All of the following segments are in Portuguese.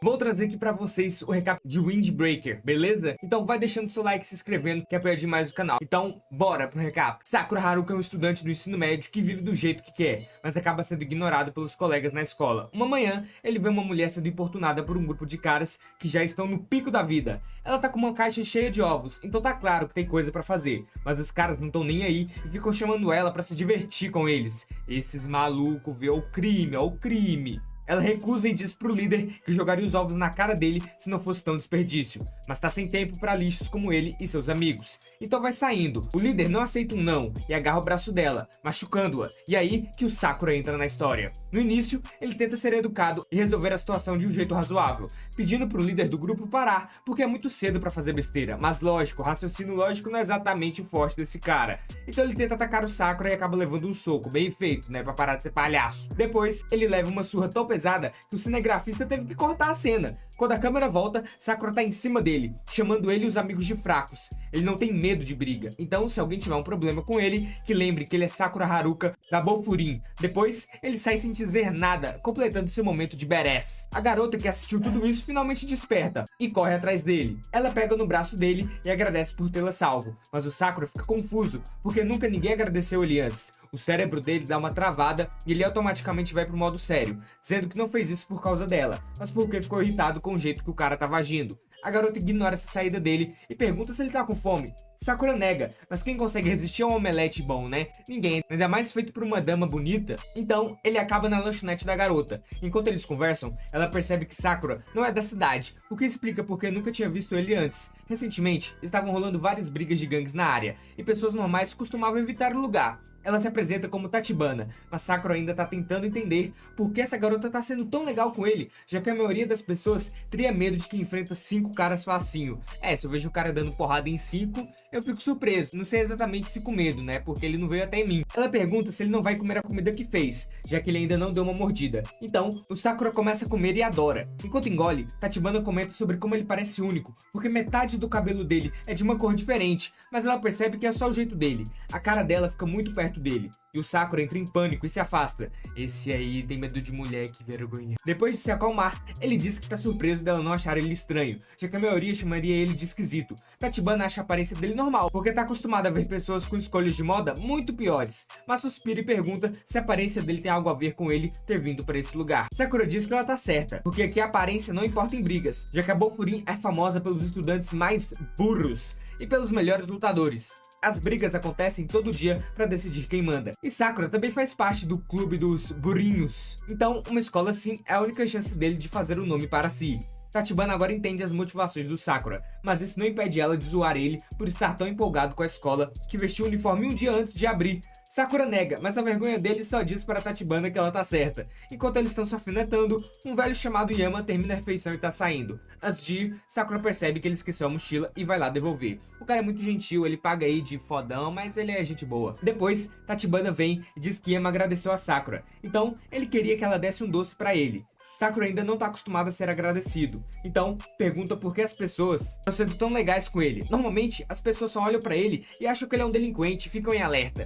Vou trazer aqui pra vocês o recap de Windbreaker, beleza? Então vai deixando seu like e se inscrevendo que apoia demais o canal. Então, bora pro recap. Sakura Haruka é um estudante do ensino médio que vive do jeito que quer, mas acaba sendo ignorado pelos colegas na escola. Uma manhã, ele vê uma mulher sendo importunada por um grupo de caras que já estão no pico da vida. Ela tá com uma caixa cheia de ovos, então tá claro que tem coisa pra fazer, mas os caras não estão nem aí e ficam chamando ela pra se divertir com eles. Esses malucos vê o crime, ó o crime. Ela recusa e diz pro líder que jogaria os ovos na cara dele se não fosse tão desperdício, mas tá sem tempo pra lixos como ele e seus amigos. Então vai saindo. O líder não aceita um não e agarra o braço dela, machucando-a. E aí que o Sakura entra na história. No início, ele tenta ser educado e resolver a situação de um jeito razoável, pedindo pro líder do grupo parar, porque é muito cedo pra fazer besteira. Mas lógico, o raciocínio lógico não é exatamente o forte desse cara. Então ele tenta atacar o Sakura e acaba levando um soco, bem feito, né, pra parar de ser palhaço. Depois, ele leva uma surra tão pesada que o cinegrafista teve que cortar a cena. Quando a câmera volta, Sakura tá em cima dele, chamando ele e os amigos de fracos. Ele não tem medo de briga, então se alguém tiver um problema com ele, que lembre que ele é Sakura Haruka da Bofurin. Depois, ele sai sem dizer nada, completando seu momento de badass. A garota que assistiu tudo isso finalmente desperta e corre atrás dele. Ela pega no braço dele e agradece por tê-la salvo, mas o Sakura fica confuso, porque nunca ninguém agradeceu ele antes. O cérebro dele dá uma travada e ele automaticamente vai pro modo sério, dizendo que não fez isso por causa dela, mas porque ficou irritado com o jeito que o cara tava agindo. A garota ignora essa saída dele e pergunta se ele tá com fome. Sakura nega, mas quem consegue resistir a um omelete bom, né? Ninguém, ainda mais feito por uma dama bonita. Então, ele acaba na lanchonete da garota. Enquanto eles conversam, ela percebe que Sakura não é da cidade, o que explica porque nunca tinha visto ele antes. Recentemente, estavam rolando várias brigas de gangues na área, e pessoas normais costumavam evitar o lugar. Ela se apresenta como Tachibana, mas Sakura ainda tá tentando entender por que essa garota tá sendo tão legal com ele, já que a maioria das pessoas teria medo de que enfrenta 5 caras facinho. Se eu vejo o cara dando porrada em 5, eu fico surpreso. Não sei exatamente se com medo, né, porque ele não veio até em mim. Ela pergunta se ele não vai comer a comida que fez, já que ele ainda não deu uma mordida. Então, o Sakura começa a comer e adora. Enquanto engole, Tachibana comenta sobre como ele parece único, porque metade do cabelo dele é de uma cor diferente, mas ela percebe que é só o jeito dele. A cara dela fica muito perto dele, e o Sakura entra em pânico e se afasta. Esse aí tem medo de mulher, que vergonha. Depois de se acalmar, ele diz que tá surpreso dela não achar ele estranho, já que a maioria chamaria ele de esquisito. Tachibana acha a aparência dele normal, porque tá acostumada a ver pessoas com escolhas de moda muito piores, mas suspira e pergunta se a aparência dele tem algo a ver com ele ter vindo para esse lugar. Sakura diz que ela tá certa, porque aqui a aparência não importa em brigas, já que a Bofurin é famosa pelos estudantes mais burros e pelos melhores lutadores. As brigas acontecem todo dia pra decidir quem manda. E Sakura também faz parte do clube dos burrinhos. Então, uma escola assim é a única chance dele de fazer um nome para si. Tachibana agora entende as motivações do Sakura, mas isso não impede ela de zoar ele por estar tão empolgado com a escola que vestiu o uniforme um dia antes de abrir. Sakura nega, mas a vergonha dele só diz para Tachibana que ela tá certa. Enquanto eles estão se alfinetando, um velho chamado Yama termina a refeição e tá saindo. Antes de ir, Sakura percebe que ele esqueceu a mochila e vai lá devolver. O cara é muito gentil, ele paga aí de fodão, mas ele é gente boa. Depois, Tachibana vem e diz que Yama agradeceu a Sakura, então ele queria que ela desse um doce pra ele. Sakura ainda não tá acostumado a ser agradecido, então pergunta por que as pessoas estão sendo tão legais com ele. Normalmente, as pessoas só olham pra ele e acham que ele é um delinquente e ficam em alerta.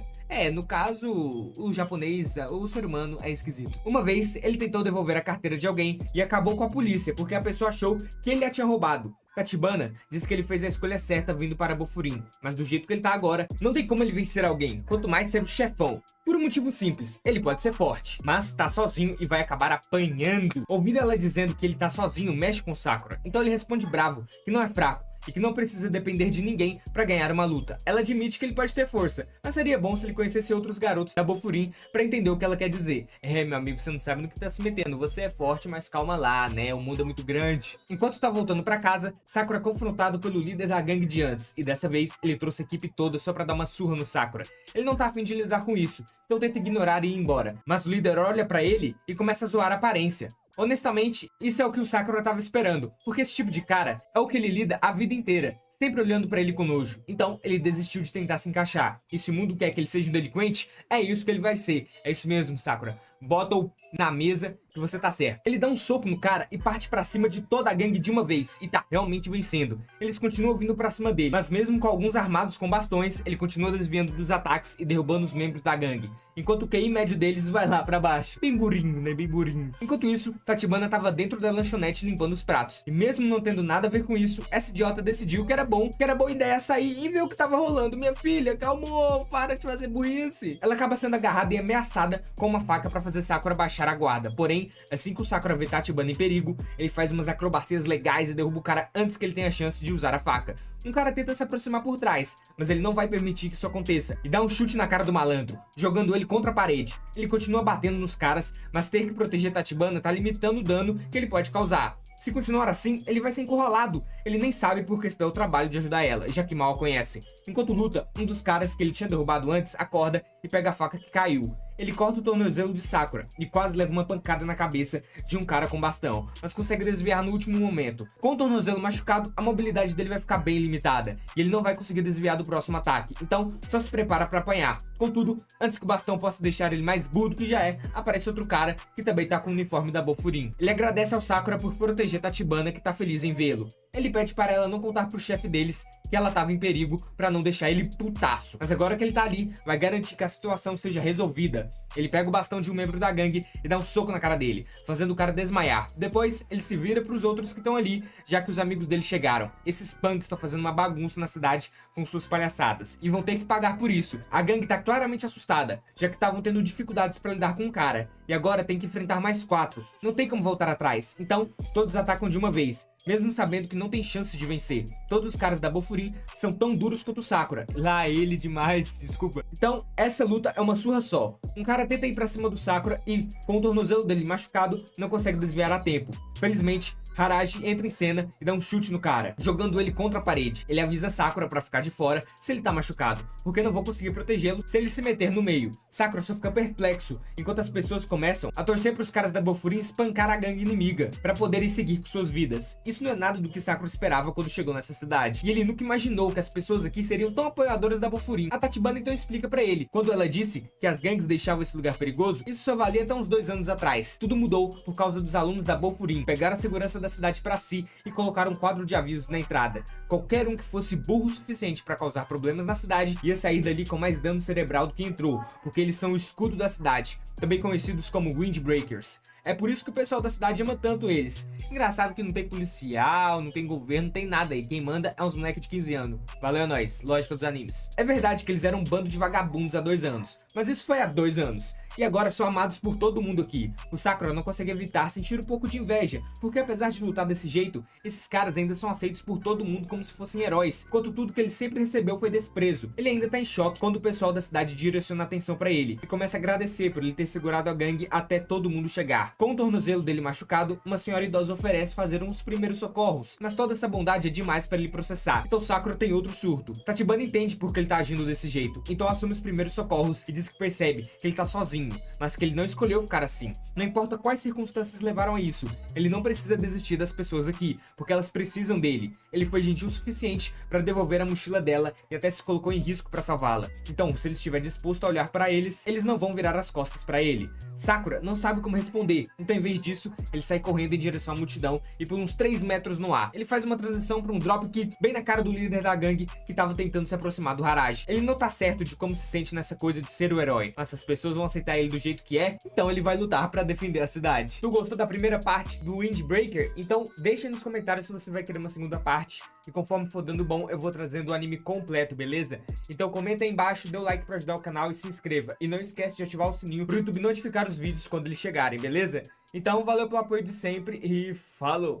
No caso, o japonês, o ser humano é esquisito. Uma vez, ele tentou devolver a carteira de alguém e acabou com a polícia, porque a pessoa achou que ele a tinha roubado. Tachibana diz que ele fez a escolha certa vindo para Bofurin, mas do jeito que ele tá agora, não tem como ele vencer alguém, quanto mais ser o chefão. Por um motivo simples, ele pode ser forte, mas tá sozinho e vai acabar apanhando. Ouvir ela dizendo que ele tá sozinho mexe com Sakura, então ele responde bravo que não é fraco e que não precisa depender de ninguém pra ganhar uma luta. Ela admite que ele pode ter força, mas seria bom se ele conhecesse outros garotos da Bofurin pra entender o que ela quer dizer. Meu amigo, você não sabe no que tá se metendo, você é forte, mas calma lá, né, o mundo é muito grande. Enquanto tá voltando pra casa, Sakura é confrontado pelo líder da gangue de antes, e dessa vez ele trouxe a equipe toda só pra dar uma surra no Sakura. Ele não tá afim de lidar com isso, então tenta ignorar e ir embora, mas o líder olha pra ele e começa a zoar a aparência. Honestamente, isso é o que o Sakura tava esperando, porque esse tipo de cara é o que ele lida a vida inteira, sempre olhando pra ele com nojo. Então, ele desistiu de tentar se encaixar. E se o mundo quer que ele seja um delinquente, é isso que ele vai ser. É isso mesmo, Sakura. Bota-o na mesa que você tá certo. Ele dá um soco no cara e parte pra cima de toda a gangue de uma vez, e tá realmente vencendo. Eles continuam vindo pra cima dele, mas mesmo com alguns armados com bastões, ele continua desviando dos ataques e derrubando os membros da gangue, enquanto o QI médio deles vai lá pra baixo. Bem burinho, né? Bem burinho. Enquanto isso, Tachibana tava dentro da lanchonete limpando os pratos, e mesmo não tendo nada a ver com isso, essa idiota decidiu que era boa ideia sair e ver o que tava rolando. Minha filha, calma, para de fazer burrice. Ela acaba sendo agarrada e ameaçada com uma faca pra fazer Sakura baixar a guarda. Porém, assim que o Sakura vê Tachibana em perigo, ele faz umas acrobacias legais e derruba o cara antes que ele tenha a chance de usar a faca. Um cara tenta se aproximar por trás, mas ele não vai permitir que isso aconteça, e dá um chute na cara do malandro, jogando ele contra a parede. Ele continua batendo nos caras, mas ter que proteger Tachibana tá limitando o dano que ele pode causar. Se continuar assim, ele vai ser encurralado. Ele nem sabe porque se dá o trabalho de ajudar ela, já que mal a conhece. Enquanto luta, um dos caras que ele tinha derrubado antes acorda e pega a faca que caiu. Ele corta o tornozelo de Sakura e quase leva uma pancada na cabeça de um cara com bastão, mas consegue desviar no último momento. Com o tornozelo machucado, a mobilidade dele vai ficar bem limitada e ele não vai conseguir desviar do próximo ataque, então só se prepara para apanhar. Contudo, antes que o bastão possa deixar ele mais burro do que já é, aparece outro cara que também tá com o uniforme da Bofurin. Ele agradece ao Sakura por proteger Tachibana, que tá feliz em vê-lo. Ele pede para ela não contar pro chefe deles que ela tava em perigo para não deixar ele putaço. Mas agora que ele tá ali, vai garantir que a situação seja resolvida. Ele pega o bastão de um membro da gangue e dá um soco na cara dele, fazendo o cara desmaiar. Depois, ele se vira pros outros que estão ali, já que os amigos dele chegaram. Esses punks estão fazendo uma bagunça na cidade com suas palhaçadas, e vão ter que pagar por isso. A gangue tá claramente assustada, já que estavam tendo dificuldades para lidar com o cara, e agora tem que enfrentar mais 4. Não tem como voltar atrás, então todos atacam de uma vez, mesmo sabendo que não tem chance de vencer. Todos os caras da Bofurin são tão duros quanto o Sakura. Lá ele demais, desculpa. Então, essa luta é uma surra só. Um cara tenta ir pra cima do Sakura e, com o tornozelo dele machucado, não consegue desviar a tempo. Felizmente, Haraji entra em cena e dá um chute no cara, jogando ele contra a parede. Ele avisa Sakura pra ficar de fora se ele tá machucado, porque não vou conseguir protegê-lo se ele se meter no meio. Sakura só fica perplexo, enquanto as pessoas começam a torcer pros caras da Bofurin espancar a gangue inimiga, pra poderem seguir com suas vidas. Isso não é nada do que Sakura esperava quando chegou nessa cidade, e ele nunca imaginou que as pessoas aqui seriam tão apoiadoras da Bofurin. A Tachibana então explica pra ele, quando ela disse que as gangues deixavam esse lugar perigoso, isso só valia até uns 2 anos atrás. Tudo mudou por causa dos alunos da Bofurin pegaram a segurança da cidade para si e colocaram um quadro de avisos na entrada. Qualquer um que fosse burro o suficiente para causar problemas na cidade ia sair dali com mais dano cerebral do que entrou, porque eles são o escudo da cidade, também conhecidos como Windbreakers. É por isso que o pessoal da cidade ama tanto eles. Engraçado que não tem policial, não tem governo, não tem nada aí. Quem manda é uns moleques de 15 anos. Valeu a nós, lógica dos animes. É verdade que eles eram um bando de vagabundos há 2 anos, mas isso foi há 2 anos. E agora são amados por todo mundo aqui. O Sakura não consegue evitar sentir um pouco de inveja, porque apesar de lutar desse jeito, esses caras ainda são aceitos por todo mundo como se fossem heróis, enquanto tudo que ele sempre recebeu foi desprezo. Ele ainda tá em choque quando o pessoal da cidade direciona a atenção pra ele, e começa a agradecer por ele ter segurado a gangue até todo mundo chegar. Com o tornozelo dele machucado, uma senhora idosa oferece fazer uns primeiros socorros, mas toda essa bondade é demais pra ele processar, então Sakura tem outro surto. Tachibana entende por que ele tá agindo desse jeito, então assume os primeiros socorros e diz que percebe que ele tá sozinho, mas que ele não escolheu ficar assim. Não importa quais circunstâncias levaram a isso, ele não precisa desistir das pessoas aqui, porque elas precisam dele. Ele foi gentil o suficiente para devolver a mochila dela e até se colocou em risco para salvá-la. Então, se ele estiver disposto a olhar para eles, eles não vão virar as costas para ele. Sakura não sabe como responder, então em vez disso, ele sai correndo em direção à multidão e por uns 3 metros no ar. Ele faz uma transição para um dropkick bem na cara do líder da gangue que estava tentando se aproximar do Haraji. Ele não tá certo de como se sente nessa coisa de ser o herói, mas as pessoas vão aceitar ele do jeito que é, então ele vai lutar para defender a cidade. Tu gostou da primeira parte do Windbreaker? Então deixa aí nos comentários se você vai querer uma segunda parte, e conforme for dando bom, eu vou trazendo o anime completo, beleza? Então comenta aí embaixo, dê o like para ajudar o canal e se inscreva. E não esquece de ativar o sininho pro YouTube notificar os vídeos quando eles chegarem, beleza? Então valeu pelo apoio de sempre e falou!